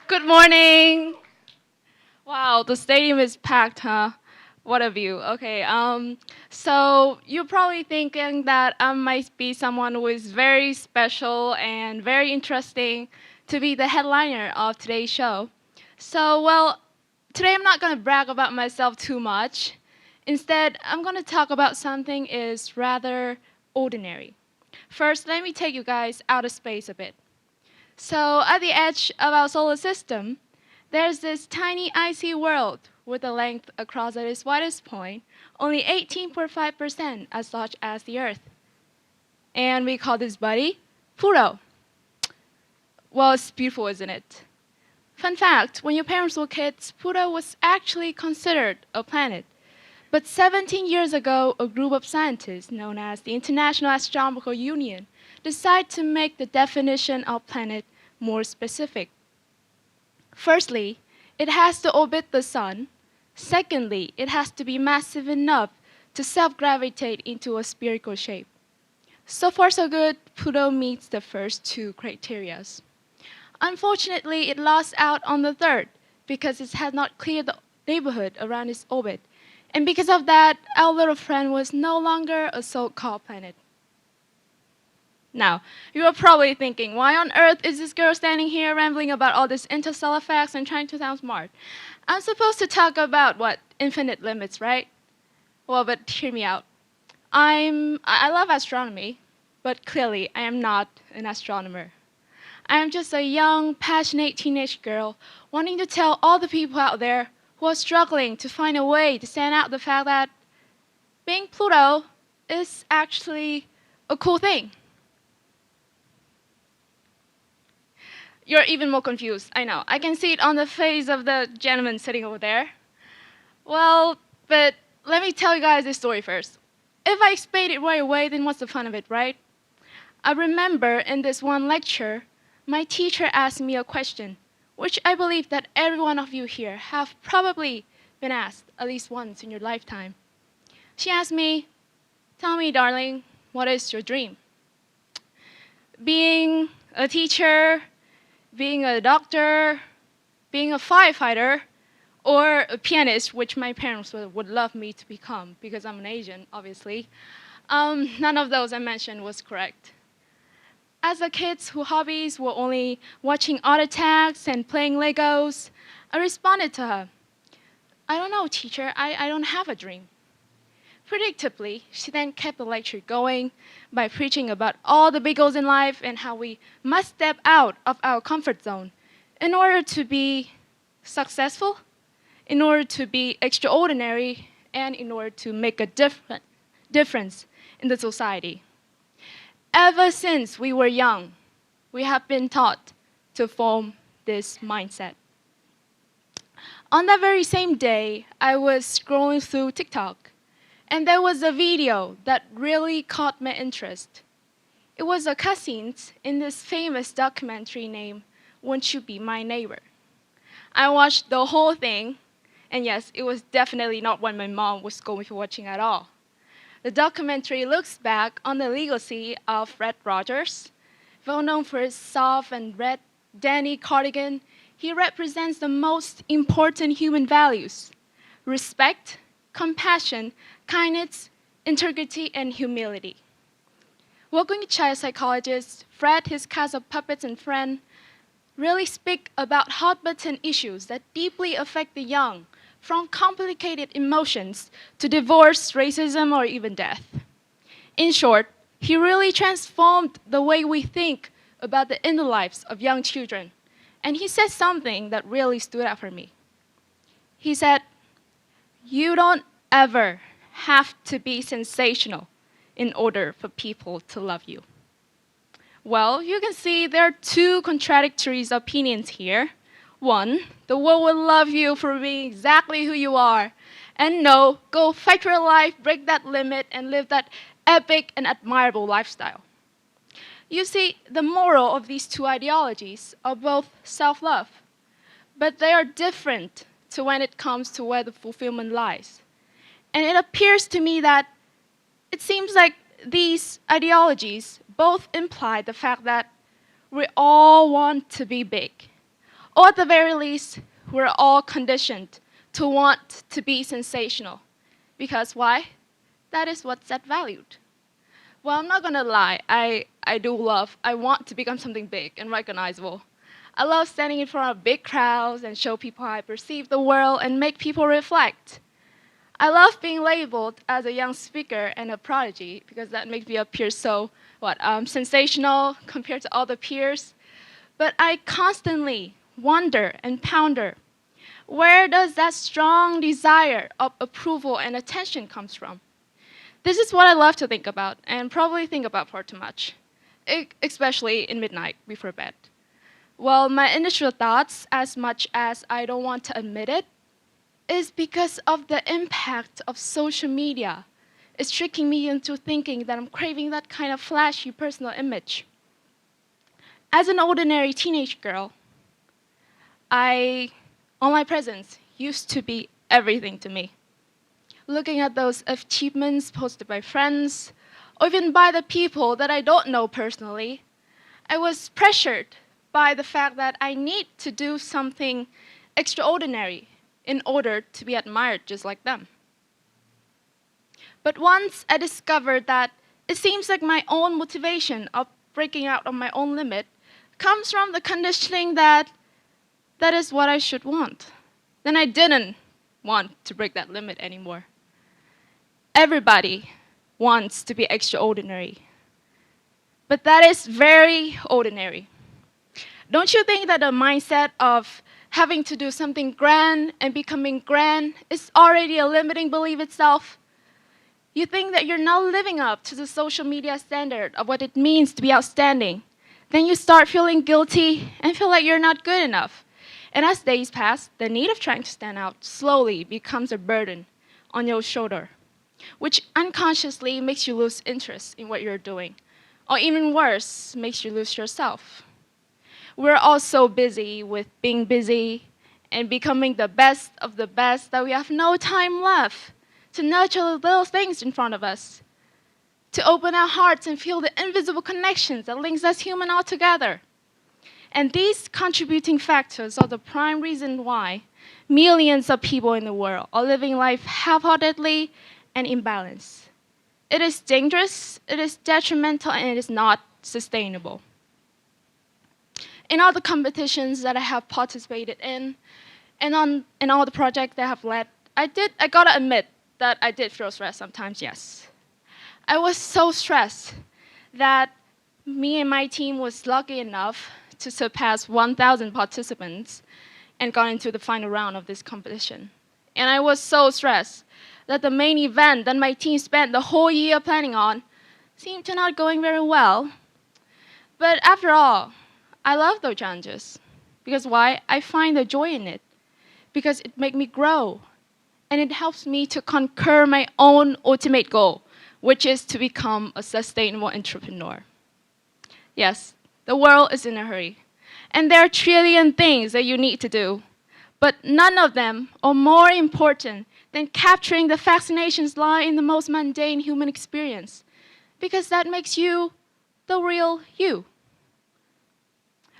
Good morning. Wow, the stadium is packed, huh? What a view. Okay, so you're probably thinking that I might be someone who is very special and very interesting to be the headliner of today's show. Today I'm not going to brag about myself too much. Instead, I'm going to talk about something is rather ordinary. First, let me take you guys out of space a bit. So, at the edge of our solar system, there's this tiny icy world with a length across at its widest point only 18.5% as large as the Earth. And we call this buddy Pluto. Well, it's beautiful, isn't it? Fun fact, when your parents were kids, Pluto was actually considered a planet. But 17 years ago, a group of scientists known as the International Astronomical Union decided to make the definition of planet more specific. Firstly, it has to orbit the sun. Secondly, it has to be massive enough to self-gravitate into a spherical shape. So far so good, Pluto meets the first two criteria. Unfortunately, it lost out on the third because it had not cleared the neighborhood around its orbit. And because of that, our little friend was no longer a so-called planet. Now, you are probably thinking, why on earth is this girl standing here rambling about all these interstellar facts and trying to sound smart? I'm supposed to talk about, what, infinite limits, right? Well, but hear me out. I love astronomy, but clearly I am not an astronomer. I am just a young, passionate teenage girl wanting to tell all the people out there who are struggling to find a way to stand out the fact that being Pluto is actually a cool thing. You're even more confused, I know. I can see it on the face of the gentleman sitting over there. Well, but let me tell you guys this story first. If I explain it right away, then what's the fun of it, right? I remember in this one lecture, my teacher asked me a question, which I believe that every one of you here have probably been asked at least once in your lifetime. She asked me, "Tell me, darling, what is your dream?" Being a teacher, being a doctor, being a firefighter, or a pianist, which my parents would love me to become because I'm an Asian, obviously. None of those I mentioned was correct. As a kid whose hobbies were only watching art attacks and playing Legos, I responded to her, "I don't know, teacher, I don't have a dream." Predictably, she then kept the lecture going by preaching about all the big goals in life and how we must step out of our comfort zone in order to be successful, in order to be extraordinary, and in order to make a difference in the society. Ever since we were young, we have been taught to form this mindset. On that very same day, I was scrolling through TikTok, and there was a video that really caught my interest. It was a cutscene in this famous documentary named "Won't You Be My Neighbor?" I watched the whole thing, and yes, it was definitely not what my mom was going for watching at all. The documentary looks back on the legacy of Fred Rogers. Well known for his soft and red Danny cardigan, he represents the most important human values: respect, compassion, kindness, integrity, and humility. Working with child psychologists, Fred, his cast of puppets and friend, really speak about hot-button issues that deeply affect the young, from complicated emotions to divorce, racism, or even death. In short, he really transformed the way we think about the inner lives of young children. And he said something that really stood out for me. He said, "You don't ever have to be sensational in order for people to love you." Well, you can see there are two contradictory opinions here. One, the world will love you for being exactly who you are. And no, go fight for your life, break that limit, and live that epic and admirable lifestyle. You see, the moral of these two ideologies are both self-love, but they are different to when it comes to where the fulfillment lies. And it appears to me that it seems like these ideologies both imply the fact that we all want to be big. Or at the very least, we're all conditioned to want to be sensational. Because why? That is what's at valued. Well, I'm not gonna lie, I want to become something big and recognizable. I love standing in front of big crowds and show people how I perceive the world and make people reflect. I love being labeled as a young speaker and a prodigy because that makes me appear so, sensational compared to all the peers. But I constantly wonder and ponder, where does that strong desire of approval and attention comes from? This is what I love to think about and probably think about far too much, especially in midnight before bed. Well, my initial thoughts, as much as I don't want to admit it, is because of the impact of social media. It's tricking me into thinking that I'm craving that kind of flashy personal image. As an ordinary teenage girl, online presence used to be everything to me. Looking at those achievements posted by friends, or even by the people that I don't know personally, I was pressured by the fact that I need to do something extraordinary in order to be admired just like them. But once I discovered that it seems like my own motivation of breaking out of my own limit comes from the conditioning that that is what I should want, then I didn't want to break that limit anymore. Everybody wants to be extraordinary, but that is very ordinary. Don't you think that the mindset of having to do something grand and becoming grand is already a limiting belief itself? You think that you're not living up to the social media standard of what it means to be outstanding. Then you start feeling guilty and feel like you're not good enough. And as days pass, the need of trying to stand out slowly becomes a burden on your shoulder, which unconsciously makes you lose interest in what you're doing, or even worse, makes you lose yourself. We're all so busy with being busy and becoming the best of the best that we have no time left to nurture the little things in front of us, to open our hearts and feel the invisible connections that links us human all together. And these contributing factors are the prime reason why millions of people in the world are living life half-heartedly and imbalanced. It is dangerous, it is detrimental, and it is not sustainable. In all the competitions that I have participated in, and in all the projects that I have led, I gotta admit that I did feel stressed sometimes, yes. I was so stressed that me and my team was lucky enough to surpass 1,000 participants and got into the final round of this competition. And I was so stressed that the main event that my team spent the whole year planning on seemed to not going very well. But after all, I love those challenges. Because why? I find the joy in it. Because it makes me grow. And it helps me to conquer my own ultimate goal, which is to become a sustainable entrepreneur. Yes, the world is in a hurry. And there are a trillion things that you need to do. But none of them are more important than capturing the fascinations lie in the most mundane human experience. Because that makes you the real you.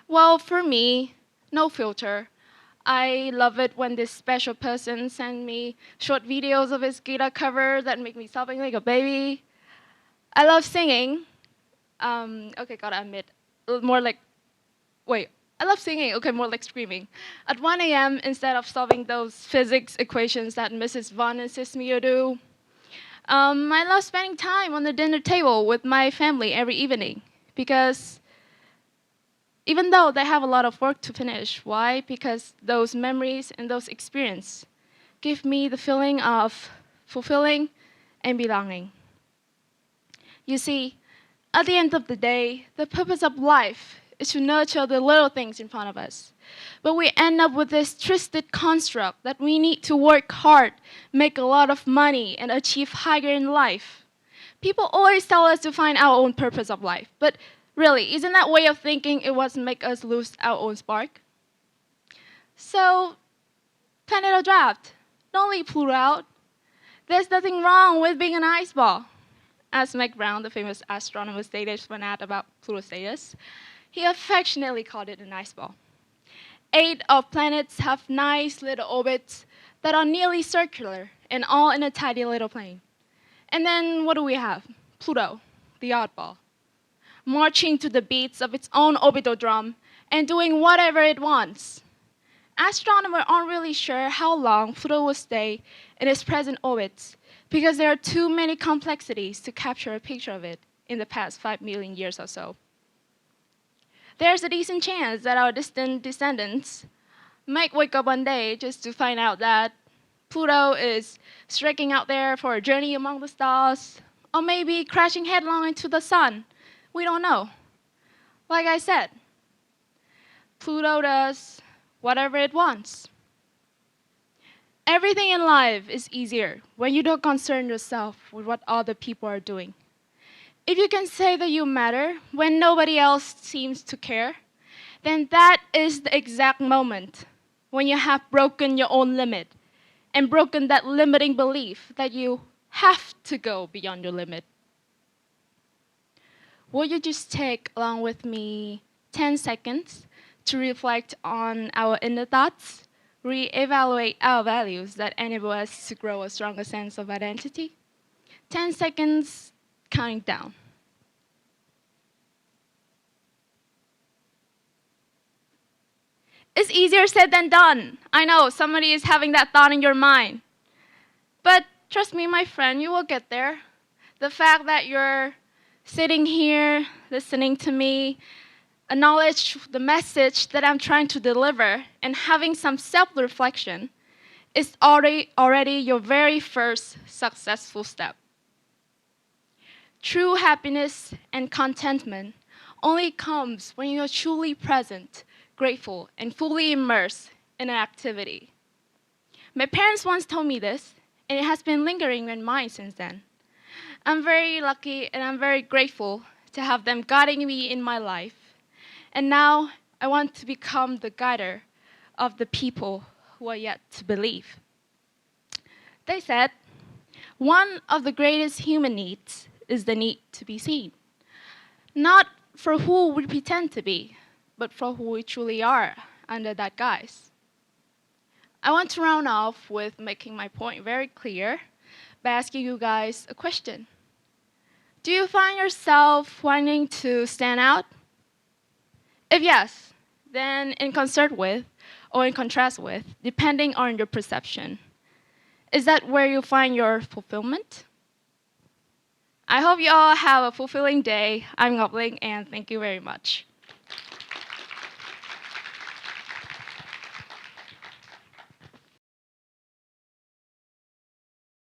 Well, for me, no filter. I love it when this special person sends me short videos of his guitar cover that make me sobbing like a baby. I love singing. Okay, gotta admit, more like, I love singing, okay, more like screaming. At 1 a.m., instead of solving those physics equations that Mrs. Vaughn insists me to do. I love spending time on the dinner table with my family every evening because even though they have a lot of work to finish, why? Because those memories and those experiences give me the feeling of fulfilling and belonging. You see, at the end of the day, the purpose of life is to nurture the little things in front of us. But we end up with this twisted construct that we need to work hard, make a lot of money, and achieve higher in life. People always tell us to find our own purpose of life, but really, isn't that way of thinking it was make us lose our own spark? So, planet or draft, don't leave Pluto out. There's nothing wrong with being an ice ball. As Mike Brown, the famous astronomer, stated when asked about Pluto's status, he affectionately called it an ice ball. 8 of planets have nice little orbits that are nearly circular and all in a tiny little plane. And then what do we have? Pluto, the oddball, marching to the beats of its own orbital drum and doing whatever it wants. Astronomers aren't really sure how long Pluto will stay in its present orbit because there are too many complexities to capture a picture of it in the past 5 million years or so. There's a decent chance that our distant descendants might wake up one day just to find out that Pluto is striking out there for a journey among the stars, or maybe crashing headlong into the sun. We don't know. Like I said, Pluto does whatever it wants. Everything in life is easier when you don't concern yourself with what other people are doing. If you can say that you matter when nobody else seems to care, then that is the exact moment when you have broken your own limit and broken that limiting belief that you have to go beyond your limit. Will you just take along with me 10 seconds to reflect on our inner thoughts, reevaluate our values that enable us to grow a stronger sense of identity? 10 seconds, counting down. It's easier said than done. I know somebody is having that thought in your mind. But trust me, my friend, you will get there. The fact that you're sitting here, listening to me, acknowledge the message that I'm trying to deliver, and having some self-reflection is already your very first successful step. True happiness and contentment only comes when you're truly present, grateful, and fully immersed in an activity. My parents once told me this, and it has been lingering in mind since then. I'm very lucky and I'm very grateful to have them guiding me in my life. And now I want to become the guider of the people who are yet to believe. They said, one of the greatest human needs is the need to be seen. Not for who we pretend to be, but for who we truly are under that guise. I want to round off with making my point very clear by asking you guys a question. Do you find yourself wanting to stand out? If yes, then in concert with or in contrast with, depending on your perception, is that where you find your fulfillment? I hope you all have a fulfilling day. I'm Ngoc Linh, and thank you very much.